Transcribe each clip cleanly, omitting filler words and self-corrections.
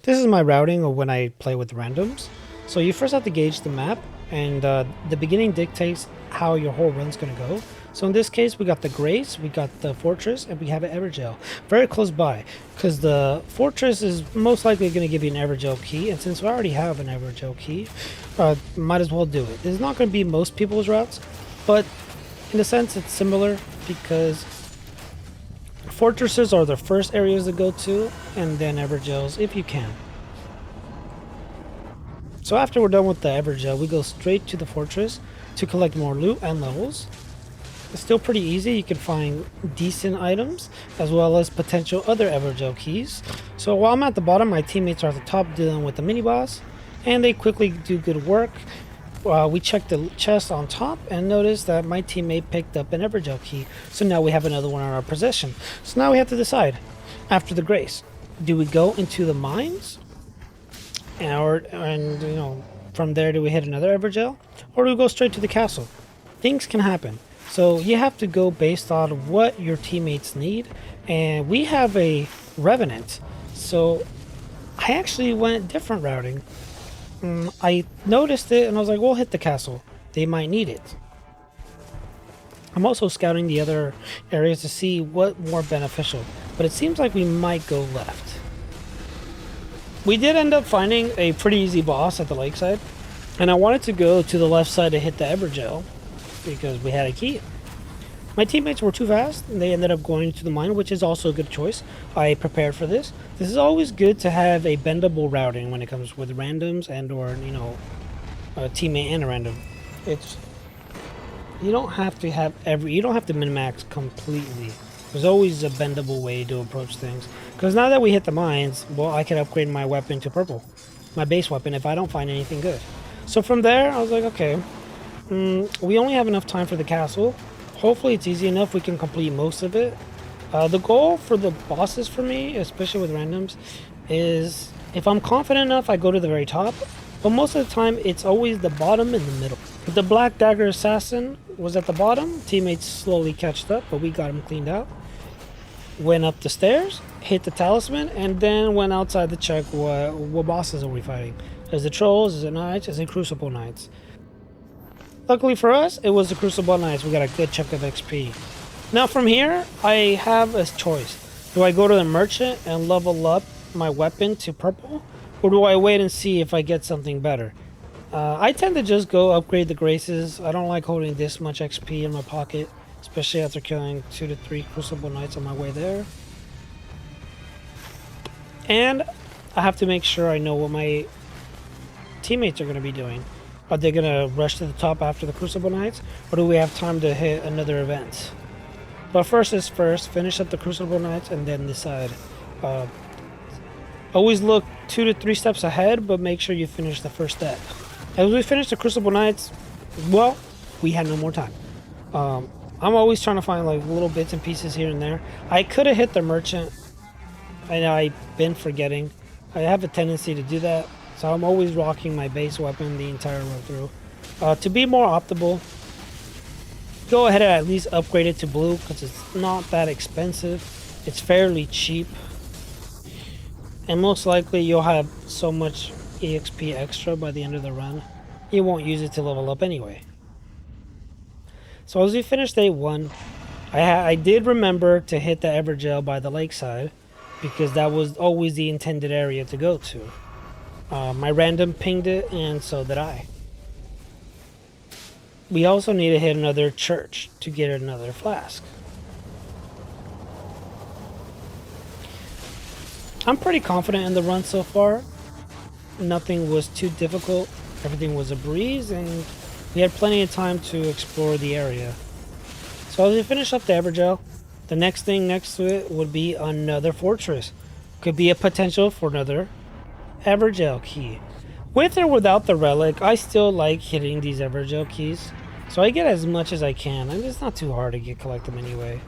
This is my routing of when I play with randoms. So you first have to gauge the map, and the beginning dictates how your whole run's going to go. So in this case, we got the Grace, we got the Fortress, and we have an Evergel. Very close by, because the Fortress is most likely going to give you an Evergel key, and since we already have an Evergel key, might as well do it. It's not going to be most people's routes, but in a sense it's similar, because Fortresses are the first areas to go to, and then Evergels if you can. So after we're done with the Evergel, we go straight to the Fortress to collect more loot and levels. It's still pretty easy. You can find decent items as well as potential other Evergel keys. So while I'm at the bottom, my teammates are at the top dealing with the mini boss, and they quickly do good work. We checked the chest on top and noticed that my teammate picked up an Evergel key. So now we have another one in our possession. So now we have to decide, after the Grace, do we go into the mines? And you know, from there do we hit another Evergel? Or do we go straight to the castle? Things can happen. So you have to go based on what your teammates need. And we have a Revenant. So I actually went different routing. I noticed it and I was like, we'll hit the castle. They might need it. I'm also scouting the other areas to see what more beneficial, but it seems like we might go left. We did end up finding a pretty easy boss at the lakeside, and I wanted to go to the left side to hit the Evergel because we had a key. My teammates were too fast, and they ended up going to the mine, which is also a good choice. I prepared for this. This is always good to have a bendable routing when it comes with randoms and or, you know, a teammate and a random. It's, you don't have to min-max completely. There's always a bendable way to approach things. Because now that we hit the mines, well, I can upgrade my weapon to purple. My base weapon if I don't find anything good. So from there, I was like, okay, we only have enough time for the castle. Hopefully it's easy enough we can complete most of it. The goal for the bosses for me, especially with randoms, is if I'm confident enough, I go to the very top. But most of the time, it's always the bottom and the middle. If the Black Dagger Assassin was at the bottom, teammates slowly catched up, but we got him cleaned out. Went up the stairs, hit the talisman, and then went outside to check what bosses are we fighting. Is it Trolls? Is it Knights? Is it Crucible Knights? Luckily for us, it was the Crucible Knights. We got a good chunk of XP. Now from here, I have a choice. Do I go to the merchant and level up my weapon to purple? Or do I wait and see if I get something better? I tend to just go upgrade the Graces. I don't like holding this much XP in my pocket, especially after killing 2 to 3 Crucible Knights on my way there. And I have to make sure I know what my teammates are going to be doing. Are they going to rush to the top after the Crucible Knights? Or do we have time to hit another event? But first is first, finish up the Crucible Knights and then decide. Always look 2 to 3 steps ahead, but make sure you finish the first step. As we finish the Crucible Knights, well, we had no more time. I'm always trying to find like little bits and pieces here and there. I could have hit the merchant. I've been forgetting. I have a tendency to do that. So I'm always rocking my base weapon the entire run through. To be more optimal, go ahead and at least upgrade it to blue because it's not that expensive. It's fairly cheap. And most likely you'll have so much EXP extra by the end of the run, you won't use it to level up anyway. So as we finish day 1, I did remember to hit the Evergel by the lakeside because that was always the intended area to go to. My random pinged it, and so did I. We also need to hit another church to get another flask. I'm pretty confident in the run so far. Nothing was too difficult. Everything was a breeze, and we had plenty of time to explore the area. So as we finish up the Evergel, the next thing next to it would be another fortress. Could be a potential for another Evergel key. With or without the relic, I still like hitting these Evergel keys. So I get as much as I can, and it's not too hard to collect them anyway.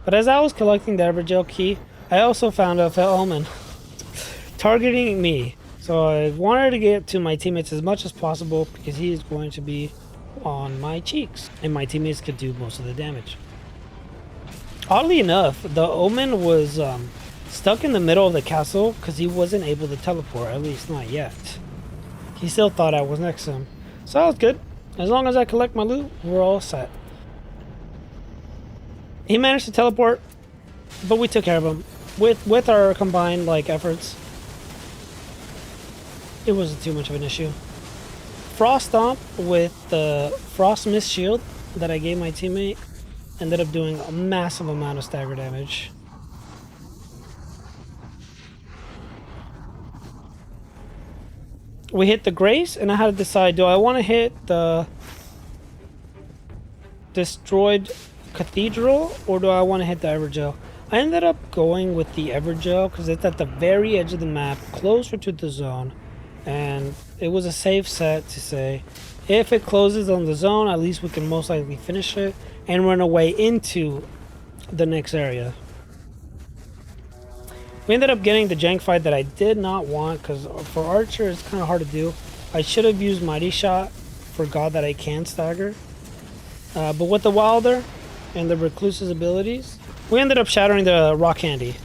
But as I was collecting the Evergel key, I also found a Fel Omen targeting me. So I wanted to get to my teammates as much as possible because he is going to be on my cheeks, and my teammates could do most of the damage. Oddly enough, the Omen was stuck in the middle of the castle because he wasn't able to teleport, at least not yet. He still thought I was next to him. So that was good. As long as I collect my loot, we're all set. He managed to teleport, but we took care of him. With our combined efforts, it wasn't too much of an issue. Frost Stomp with the Frost Mist Shield that I gave my teammate ended up doing a massive amount of stagger damage. We hit the Grace, and I had to decide, do I want to hit the destroyed Cathedral, or do I want to hit the Evergel? I ended up going with the Evergel because it's at the very edge of the map, closer to the zone, and it was a safe set to say, if it closes on the zone, at least we can most likely finish it and run away into the next area. We ended up getting the jank fight that I did not want because for Archer it's kind of hard to do. I should have used Mighty Shot, forgot that I can stagger. But with the Wilder and the Recluse's abilities, we ended up shattering the Rock Candy.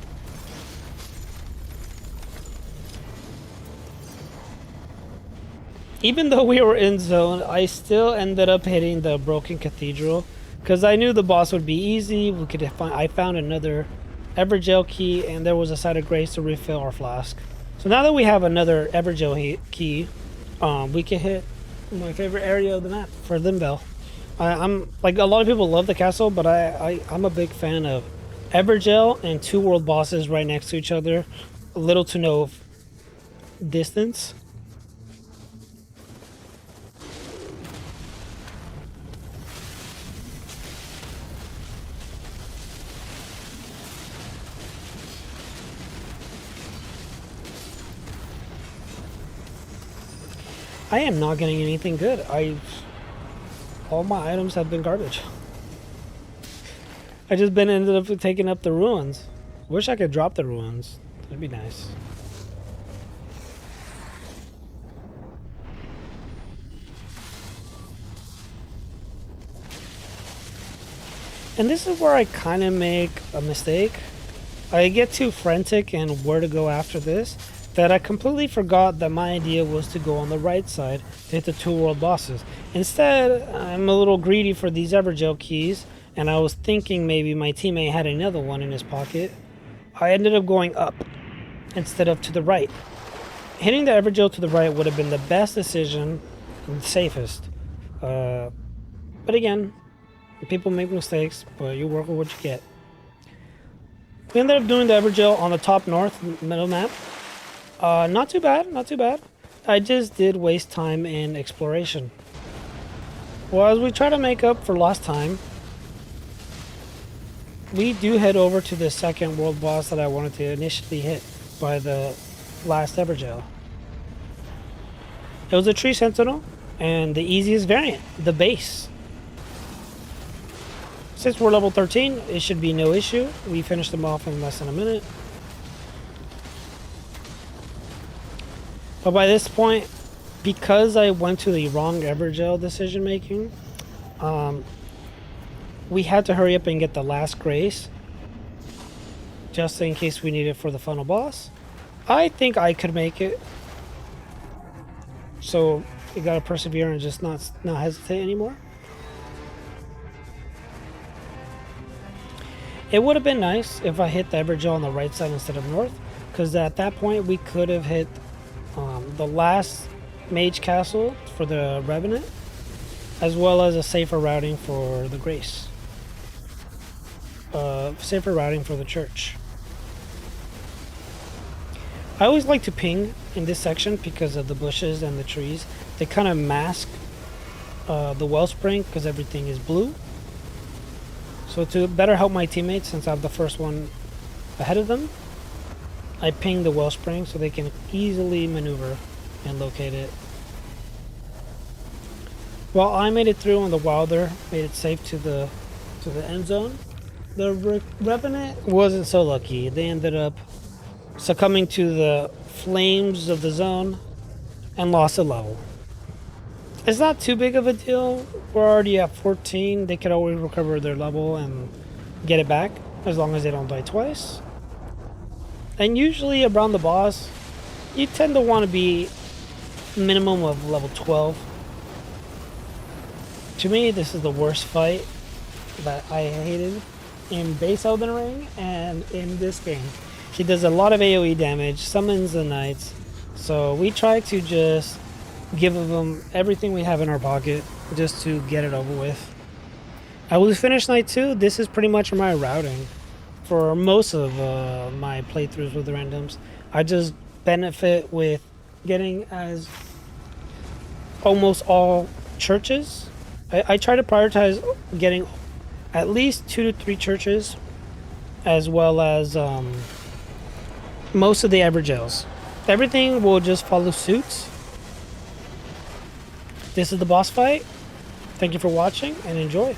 Even though we were in zone, I still ended up hitting the Broken Cathedral because I knew the boss would be easy. I found another Evergel key, and there was a side of grace to refill our flask. So now that we have another Evergel key, we can hit my favorite area of the map for Limbo. I'm like, a lot of people love the castle, but I'm a big fan of Evergel and 2 world bosses right next to each other, little to no distance. I am not getting anything good. All my items have been garbage. I just ended up taking up the ruins. Wish I could drop the ruins. That'd be nice. And this is where I kind of make a mistake. I get too frantic and where to go after this, that I completely forgot that my idea was to go on the right side to hit the 2 world bosses. Instead, I'm a little greedy for these Evergel keys, and I was thinking maybe my teammate had another one in his pocket. I ended up going up instead of to the right. Hitting the Evergel to the right would have been the best decision and the safest. But again, people make mistakes, but you work with what you get. We ended up doing the Evergel on the top north middle map. Not too bad, not too bad. I just did waste time in exploration. Well, as we try to make up for lost time, we do head over to the second world boss that I wanted to initially hit by the last Evergel. It was a Tree Sentinel, and the easiest variant, the base. Since we're level 13, it should be no issue. We finished them off in less than a minute. But by this point, because I went to the wrong Evergel decision making, we had to hurry up and get the last Grace, just in case we need it for the final boss. I think I could make it, so you gotta persevere and just not hesitate anymore. It would have been nice if I hit the Evergel on the right side instead of north, because at that point we could have hit the last Mage Castle for the Revenant, as well as a safer routing for the Grace. Safer routing for the church. I always like to ping in this section because of the bushes and the trees. They kind of mask the wellspring because everything is blue. So to better help my teammates, since I'm the first one ahead of them, I ping the wellspring so they can easily maneuver and locate it. Well, I made it through and the Wilder made it safe to the end zone. The Revenant wasn't so lucky. They ended up succumbing to the flames of the zone and lost a level. It's not too big of a deal. We're already at 14. They could always recover their level and get it back as long as they don't die twice. And usually around the boss, you tend to want to be minimum of level 12. To me, this is the worst fight that I hated in base Elden Ring and in this game. He does a lot of AoE damage, summons the knights, so we try to just give them everything we have in our pocket just to get it over with. I will finish night 2. This is pretty much my routing for most of my playthroughs with the randoms. I just benefit with getting as almost all churches. I try to prioritize getting at least 2 to 3 churches, as well as most of the Evergaol. Everything will just follow suit. This is the boss fight. Thank you for watching and enjoy.